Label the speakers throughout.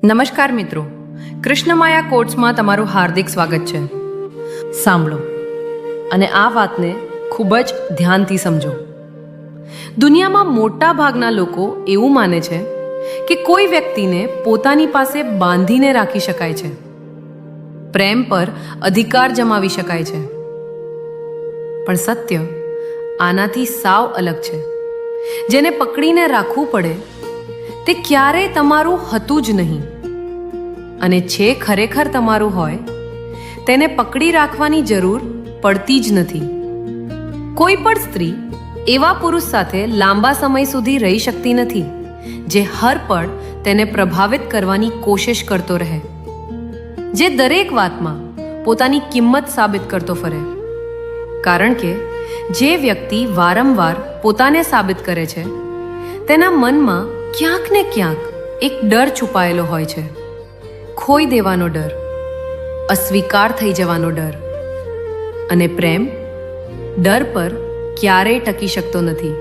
Speaker 1: નમસ્કાર મિત્રો, કૃષ્ણમાયા કોટ્સમાં તમારું હાર્દિક સ્વાગત છે. સાંભળો અને આ વાતને ખૂબ જ ધ્યાનથી સમજો. દુનિયામાં મોટા ભાગના લોકો એવું માને છે કે કોઈ વ્યક્તિને પોતાની પાસે બાંધીને રાખી શકાય છે, પ્રેમ પર અધિકાર જમાવી શકાય છે. પણ સત્ય આનાથી સાવ અલગ છે. જેને પકડીને રાખવું પડે તે ક્યારેય તમારું હતું જ નહીં, અને છે ખરેખર તમારું હોય તેને પકડી રાખવાની જરૂર પડતી જ નથી. કોઈ પણ સ્ત્રી એવા પુરુષ સાથે લાંબા સમય સુધી રહી શકતી નથી જે હર પળ તેને પ્રભાવિત કરવાની કોશિશ કરતો રહે, જે દરેક વાતમાં પોતાની કિંમત સાબિત કરતો ફરે. કારણ કે જે વ્યક્તિ વારંવાર પોતાને સાબિત કરે છે તેના મનમાં ક્યાંક ને ક્યાંક એક ડર છુપાયેલો હોય છે. ખોઈ દેવાનો ડર, અસ્વીકાર થઈ જવાનો ડર. અને પ્રેમ ડર પર ક્યારેય ટકી શકતો નથી.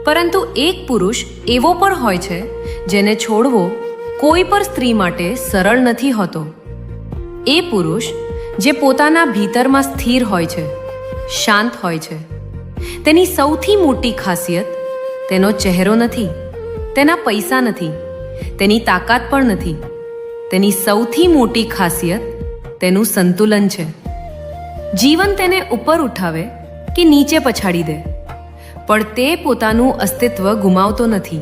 Speaker 1: પરંતુ એક પુરુષ એવો પણ હોય છે જેને છોડવો કોઈ પણ સ્ત્રી માટે સરળ નથી હોતો. એ પુરુષ જે પોતાના ભીતરમાં સ્થિર હોય છે, શાંત હોય છે. તેની સૌથી મોટી ખાસિયત તેનો ચહેરો નથી, તેના પૈસા નથી, તેની તાકાત પણ નથી. તેની સૌથી મોટી ખાસિયત તેનું સંતુલન છે. જીવન તેને ઉપર ઉઠાવે કે નીચે પછાડી દે, પણ તે પોતાનું અસ્તિત્વ ગુમાવતો નથી.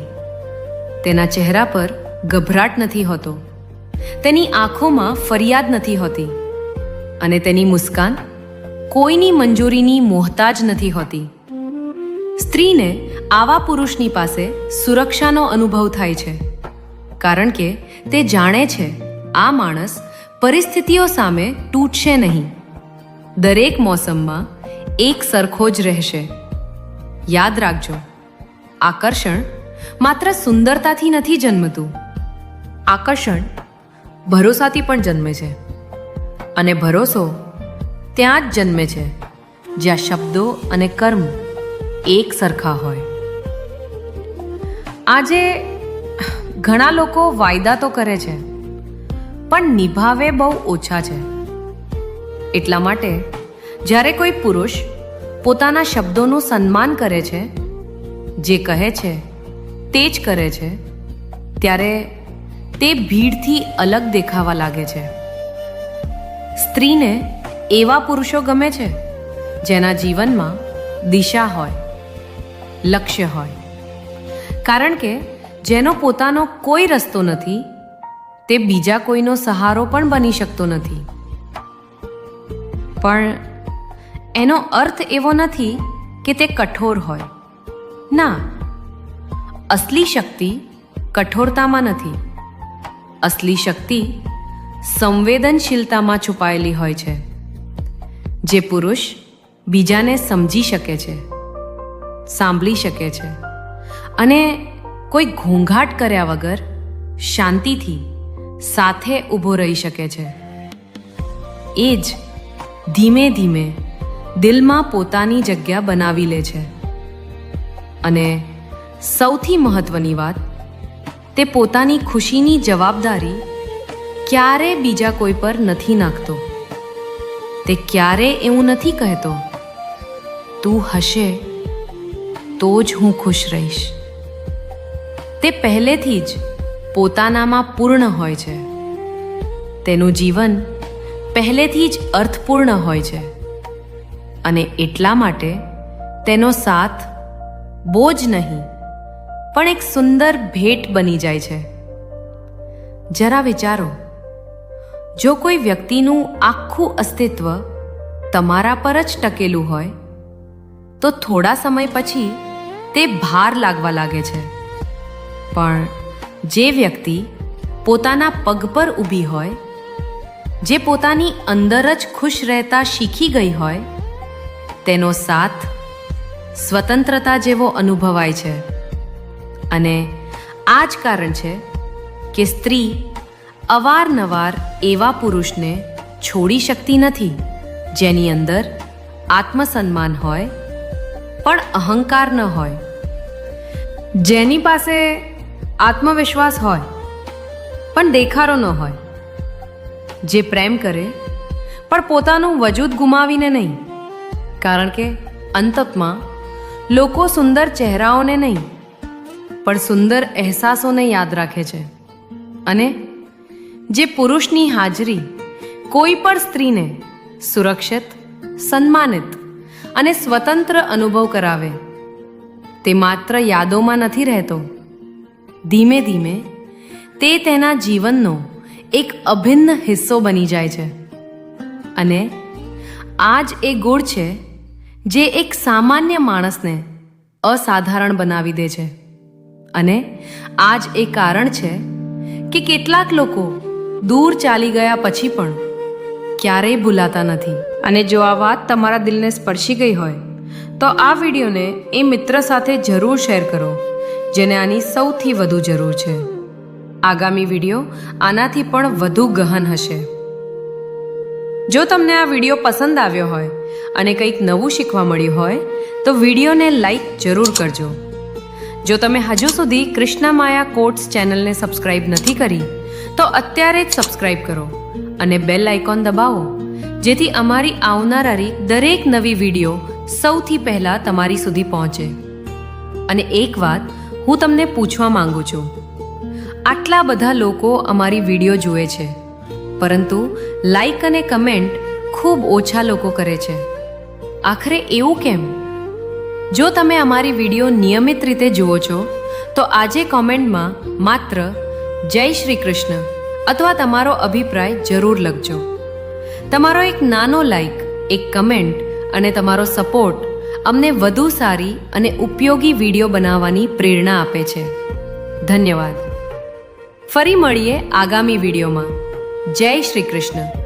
Speaker 1: તેના ચહેરા પર ગભરાટ નથી હોતો, તેની આંખોમાં ફરિયાદ નથી હોતી, અને તેની મુસ્કાન કોઈની મંજૂરીની મોહતાજ નથી હોતી. સ્ત્રીને આવા પુરુષની પાસે સુરક્ષાનો અનુભવ થાય છે, કારણ કે તે જાણે છે આ માણસ પરિસ્થિતિઓ સામે તૂટશે નહીં, દરેક મોસમમાં એક સરખો જ રહેશે. યાદ રાખજો, આકર્ષણ માત્ર સુંદરતાથી નથી જન્મતું. આકર્ષણ ભરોસાથી પણ જન્મે છે, અને ભરોસો ત્યાં જ જન્મે છે જ્યાં શબ્દો અને કર્મ એક સરખા હોય. આજે ઘણા લોકો વાયદા તો કરે છે પણ નિભાવે બહુ ઓછા છે. એટલા માટે જ્યારે કોઈ પુરુષ પોતાના શબ્દોનું સન્માન કરે છે, જે કહે છે તે જ કરે છે, ત્યારે તે ભીડથી અલગ દેખાવા લાગે છે. સ્ત્રીને એવા પુરુષો ગમે છે જેના જીવનમાં દિશા હોય, લક્ષ્ય હોય. કારણ કે જેનો પોતાનો કોઈ રસ્તો નથી તે બીજા કોઈનો સહારો પણ બની શકતો નથી. પણ એનો અર્થ એવો નથી કે તે કઠોર હોય. ના, અસલી શક્તિ કઠોરતામાં નથી. અસલી શક્તિ સંવેદનશીલતામાં છુપાયેલી હોય છે. જે પુરુષ બીજાને સમજી શકે છે, સાંભળી શકે છે, અને કોઈ ઘોંઘાટ કર્યા વગર શાંતિથી સાથે ઊભો રહી શકે છે, એ જ ધીમે ધીમે દિલમાં પોતાની જગ્યા બનાવી લે છે. અને સૌથી મહત્વની વાત, તે પોતાની ખુશીની જવાબદારી ક્યારે બીજા કોઈ પર નથી નાખતો. તે ક્યારે એવું નથી કહેતો, તું હશે તો જ હું ખુશ રહીશ. તે પહેલેથી જ પોતાનામાં પૂર્ણ હોય છે. તેનું જીવન પહેલેથી જ અર્થપૂર્ણ હોય છે, અને એટલા માટે તેનો સાથ બોજ નહીં પણ એક સુંદર ભેટ બની જાય છે. જરા વિચારો, જો કોઈ વ્યક્તિનું આખું અસ્તિત્વ તમારા પર જ ટકેલું હોય તો થોડા સમય પછી તે ભાર લાગવા લાગે છે. પણ જે વ્યક્તિ પોતાના પગ પર ઊભી હોય, જે પોતાની અંદર જ ખુશ રહેતા શીખી ગઈ હોય, તેનો સાથ સ્વતંત્રતા જેવો અનુભવાય છે. અને આ જ કારણ છે કે સ્ત્રી અવારનવાર એવા પુરુષને છોડી શકતી નથી જેની અંદર આત્મસન્માન હોય પણ અહંકાર ન હોય, જેની પાસે આત્મવિશ્વાસ હોય પણ દેખાડો ન હોય, જે પ્રેમ કરે પણ પોતાનું વજૂદ ગુમાવીને નહીં, કારણ કે અંતમાં લોકો સુંદર ચહેરાઓને નહીં પણ સુંદર અહેસાસોને યાદ રાખે છે. અને જે પુરુષની હાજરી કોઈ પણ સ્ત્રીને સુરક્ષિત, સન્માનિત અને સ્વતંત્ર અનુભવ કરાવે, તે માત્ર યાદોમાં નથી રહેતો. ધીમે ધીમે તે તેના જીવનનો એક અભિન્ન હિસ્સો બની જાય છે. અને આ જ એ ગુણ છે જે એક સામાન્ય માણસને અસાધારણ બનાવી દે છે. અને આ જ એ કારણ છે કે કેટલાક લોકો દૂર ચાલી ગયા પછી પણ ક્યારેય ભૂલાતા નથી. અને જો આ વાત તમારા દિલને સ્પર્શી ગઈ હોય તો આ વિડીયોને એ મિત્ર સાથે જરૂર શેર કરો જેને આની સૌથી વધુ જરૂર છે. આગામી વિડીયો આનાથી પણ વધુ ગહન હશે. જો તમને આ વિડીયો પસંદ આવ્યો હોય અને કંઈક નવું શીખવા મળ્યું હોય તો વિડીયોને લાઈક જરૂર કરજો. જો તમે હજુ સુધી કૃષ્ણા માયા કોટ્સ ચેનલને સબસ્ક્રાઇબ નથી કરી તો અત્યારે જ સબસ્ક્રાઇબ કરો અને બેલ આઇકોન દબાવો, જેથી અમારી આવનારી દરેક નવી વિડીયો સૌથી પહેલા તમારી સુધી પહોંચે. અને એક વાત હું તમને પૂછવા માંગુ છું, આટલા બધા લોકો અમારી વિડીયો જુએ છે પરંતુ લાઈક અને કમેન્ટ ખૂબ ઓછા લોકો કરે છે. આખરે એવું કેમ? જો તમે અમારી વિડીયો નિયમિત રીતે જુઓ છો તો આજે કોમેન્ટમાં માત્ર જય શ્રી કૃષ્ણ અથવા તમારો અભિપ્રાય જરૂર લખજો. તમારો એક નાનો લાઈક, એક કમેન્ટ અને તમારો સપોર્ટ અમને વધુ સારી અને ઉપયોગી વિડીયો બનાવવાની પ્રેરણા આપે છે. ધન્યવાદ. ફરી મળીએ આગામી વિડીયોમાં. જય શ્રી કૃષ્ણ.